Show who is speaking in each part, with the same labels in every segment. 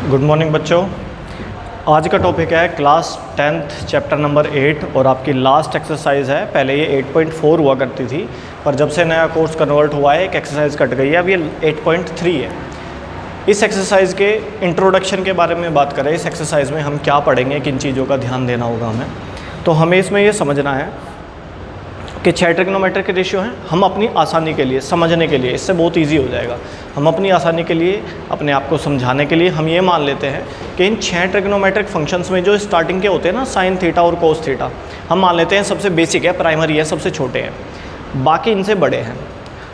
Speaker 1: Good morning बच्चों। आज का टॉपिक है क्लास 10th चैप्टर नंबर 8 और आपकी लास्ट एक्सरसाइज है। पहले ये 8.4 हुआ करती थी, पर जब से नया कोर्स कन्वर्ट हुआ है एक एक्सरसाइज कट गई है, अब ये 8.3 है। इस एक्सरसाइज के इंट्रोडक्शन के बारे में बात करें, इस एक्सरसाइज में हम क्या पढ़ेंगे, किन चीज़ों का ध्यान देना होगा हमें, तो हमें इसमें ये समझना है कि 6 ट्रिग्नोमेट्रिक के रेशियो हैं। हम अपनी आसानी के लिए, समझने के लिए, इससे बहुत इजी हो जाएगा। हम अपनी आसानी के लिए, अपने आप को समझाने के लिए हम ये मान लेते हैं कि इन 6 ट्रिग्नोमेट्रिक फंक्शंस में जो स्टार्टिंग के होते हैं ना, साइन थीटा और कोस थीटा, हम मान लेते हैं सबसे बेसिक है, प्राइमरी है, सबसे छोटे हैं, बाकी इनसे बड़े हैं।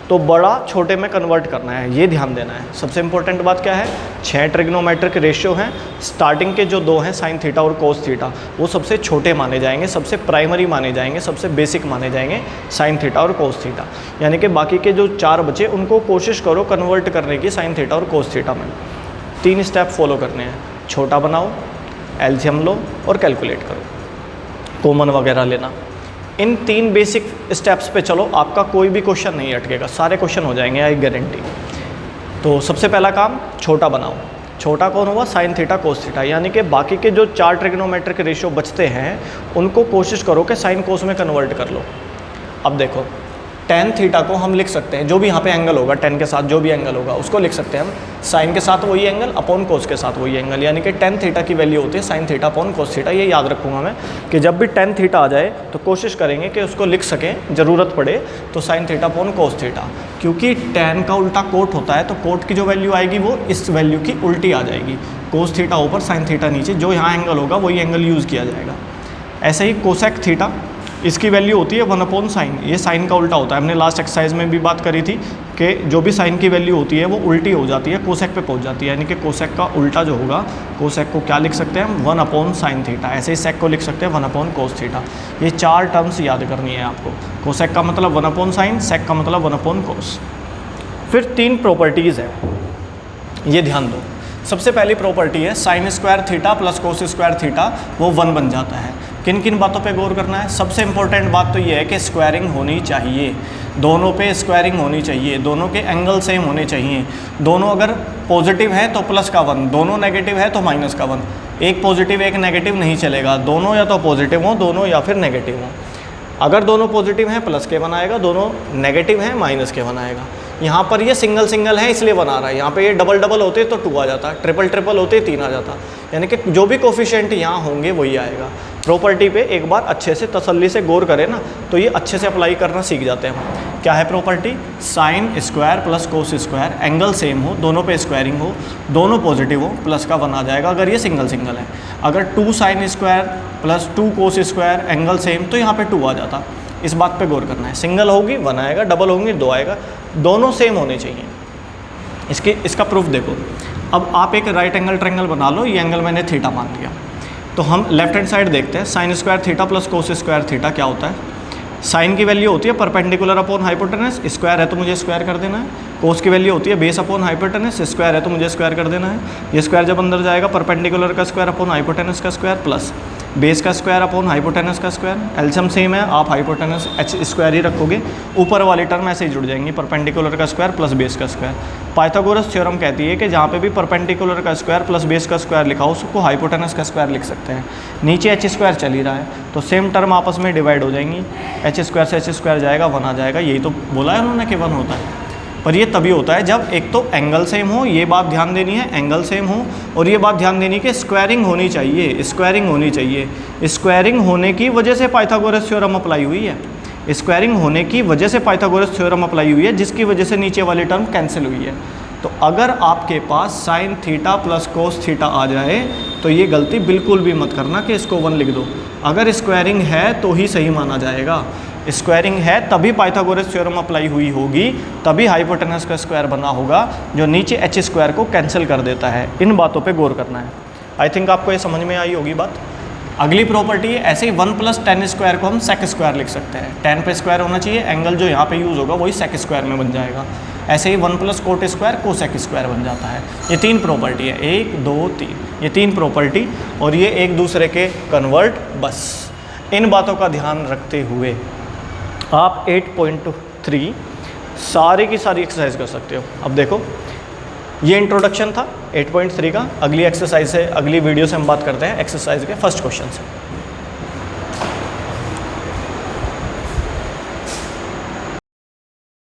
Speaker 1: तो बड़ा छोटे में कन्वर्ट करना है, ये ध्यान देना है। सबसे इंपॉर्टेंट बात क्या है, 6 ट्रिग्नोमेट्रिक रेशियो हैं। स्टार्टिंग के जो 2 हैं साइन थीटा और कोस थीटा, वो सबसे छोटे माने जाएंगे, सबसे प्राइमरी माने जाएंगे, सबसे बेसिक माने जाएंगे साइन थीटा और कोस थीटा। यानी कि बाकी के जो 4 बचे उनको कोशिश करो कन्वर्ट करने की साइन थीटा और कोस थीटा में। 3 स्टेप फॉलो करने हैं, छोटा बनाओ, एलसीएम लो और कैलकुलेट करो, कॉमन वगैरह लेना। इन 3 बेसिक स्टेप्स पे चलो, आपका कोई भी क्वेश्चन नहीं अटकेगा, सारे क्वेश्चन हो जाएंगे, आई गारंटी। तो सबसे पहला काम, छोटा बनाओ। छोटा कौन हुआ, साइन थीटा कोस थीटा। यानी कि बाकी के जो 4 ट्रिग्नोमेट्रिक रेशियो बचते हैं उनको कोशिश करो कि साइन कोस में कन्वर्ट कर लो। अब देखो, टेन थीटा को हम लिख सकते हैं, जो भी यहाँ पे एंगल होगा, 10 के साथ जो भी एंगल होगा उसको लिख सकते हैं हम साइन के साथ वही एंगल अपॉन कोस के साथ वही एंगल। यानी कि 10 थीटा की वैल्यू होती है sine theta upon cos theta. ये याद रखूँगा मैं कि जब भी 10 थीटा आ जाए तो कोशिश करेंगे कि उसको लिख सकें, ज़रूरत पड़े तो sine theta upon cos theta. क्योंकि 10 का उल्टा कोट होता है, तो कोट की जो वैल्यू आएगी वो इस वैल्यू की उल्टी आ जाएगी। कोस थीटा ऊपर, साइन थीटा नीचे, जो यहाँ एंगल होगा वही एंगल यूज़ किया जाएगा। ऐसे ही कोसेक थीटा, इसकी वैल्यू होती है 1 अपॉन साइन। ये साइन का उल्टा होता है। हमने लास्ट एक्सरसाइज में भी बात करी थी कि जो भी साइन की वैल्यू होती है वो उल्टी हो जाती है, कोसेक पे पहुंच जाती है। यानी कि कोसेक का उल्टा जो होगा, कोसेक को क्या लिख सकते हैं हम, 1 अपॉन साइन थीटा। ऐसे ही सेक को लिख सकते हैं 1 अपॉन कोस थीटा। ये 4 टर्म्स याद करनी है आपको। कोसेक का मतलब 1 अपॉन साइन, सेक का मतलब 1 अपॉन कोस। फिर 3 प्रॉपर्टीज़ है, ये ध्यान दो। सबसे पहली प्रॉपर्टी है sine square theta plus cos square theta, वो 1 बन जाता है। किन किन बातों पे गौर करना है, सबसे इंपॉर्टेंट बात तो ये है कि स्क्वायरिंग होनी चाहिए, दोनों पे स्क्वायरिंग होनी चाहिए, दोनों के एंगल सेम होने चाहिए। दोनों अगर पॉजिटिव है तो प्लस का 1, दोनों नेगेटिव है तो माइनस का 1। एक पॉजिटिव एक नेगेटिव नहीं चलेगा, दोनों या तो पॉजिटिव हो, दोनों या फिर नेगेटिव हो। अगर दोनों पॉजिटिव हैं प्लस के 1 आएगा, दोनों नेगेटिव हैं माइनस के 1 आएगा। यहाँ पर ये सिंगल सिंगल है इसलिए 1 आ रहा है, यहाँ पे ये डबल डबल होते तो 2 आ जाता, ट्रिपल ट्रिपल होते 3 आ जाता। यानी कि जो भी कोफिशिएंट यहाँ होंगे वही आएगा। प्रॉपर्टी पे एक बार अच्छे से तसल्ली से गौर करें ना, तो ये अच्छे से अप्लाई करना सीख जाते हैं हम। क्या है property, sine square plus cos square, angle same हो, दोनों पे स्क्वायरिंग हो, दोनों पॉजिटिव हो, प्लस का 1 आ जाएगा अगर ये सिंगल सिंगल है। अगर 2 sine square plus 2 cos square, angle same, तो यहाँ पे 2 आ जाता। इस बात पे गौर करना है। सिंगल होगी 1 आएगा, डबल होंगी 2 आएगा, दोनों सेम होने चाहिए। इसका प्रूफ देखो। अब आप एक राइट एंगल ट्रायंगल बना लो, ये एंगल मैंने थीटा मान लिया, तो हम लेफ्ट हैंड साइड देखते हैं। Sine square theta plus cos square theta क्या होता है। साइन की वैल्यू होती है परपेंडिकुलर अपॉन हाइपोटेनस, स्क्वायर है तो मुझे स्क्वायर कर देना है। कोस की वैल्यू होती है बेस अपॉन हाइपोटेनस, स्क्वायर है तो मुझे स्क्वायर कर देना है। ये स्क्वायर जब अंदर जाएगा, परपेंडिकुलर का स्क्वायर अपॉन हाइपोटेनस का स्क्वायर प्लस बेस का स्क्वायर अपॉन हाइपोटेनस का स्क्वायर। एलसीएम सेम है, आप हाइपोटेनस एच स्क्वायर ही रखोगे, ऊपर वाली टर्म ऐसे ही जुड़ जाएंगी, परपेंडिकुलर का स्क्वायर प्लस बेस का स्क्वायर। पाइथागोरस थ्योरम कहती है कि जहाँ पे भी परपेंडिकुलर का स्क्वायर प्लस बेस का स्क्वायर लिखा हो, उसको हाइपोटेनस का स्क्वायर लिख सकते हैं। नीचे एच स्क्वायर चल ही रहा है तो सेम टर्म आपस में डिवाइड हो जाएंगी, एच स्क्वायर से एच स्क्वायर जाएगा, 1 आ जाएगा। यही तो बोला है उन्होंने कि 1 होता है। पर ये तभी होता है जब एक तो एंगल सेम हो, ये बात ध्यान देनी है, एंगल सेम हो, और ये बात ध्यान देनी कि स्क्वायरिंग होनी चाहिए, स्क्वायरिंग होनी चाहिए। स्क्वायरिंग होने की वजह से पाइथागोरस थ्योरम अप्लाई हुई है, स्क्वायरिंग होने की वजह से पाइथागोरस थ्योरम अप्लाई हुई है, जिसकी वजह से नीचे वाली टर्म कैंसिल हुई है। तो अगर आपके पास sine theta plus cos theta आ जाए तो ये गलती बिल्कुल भी मत करना कि इसको 1 लिख दो। अगर स्क्वायरिंग है तो ही सही माना जाएगा, स्क्वायरिंग है तभी पाइथागोरस थ्योरम अप्लाई हुई होगी, तभी हाइपोटेनस का स्क्वायर बना होगा जो नीचे एच स्क्वायर को कैंसिल कर देता है। इन बातों पे गौर करना है। आई थिंक आपको ये समझ में आई होगी बात। अगली प्रॉपर्टी है, ऐसे ही 1 प्लस टेन स्क्वायर को हम सेक स्क्वायर लिख सकते हैं। 10 पे स्क्वायर होना चाहिए, एंगल जो यहाँ पे यूज़ होगा वही सेक स्क्वायर में बन जाएगा। ऐसे ही 1 plus coat square cosec square बन जाता है। ये 3 प्रॉपर्टी है, 1 2 3, ये 3 प्रॉपर्टी, और ये एक दूसरे के कन्वर्ट। बस इन बातों का ध्यान रखते हुए आप 8.3 सारी की सारी एक्सरसाइज कर सकते हो। अब देखो, ये इंट्रोडक्शन था 8.3 का। अगली एक्सरसाइज से, अगली वीडियो से हम बात करते हैं एक्सरसाइज के फर्स्ट क्वेश्चन से।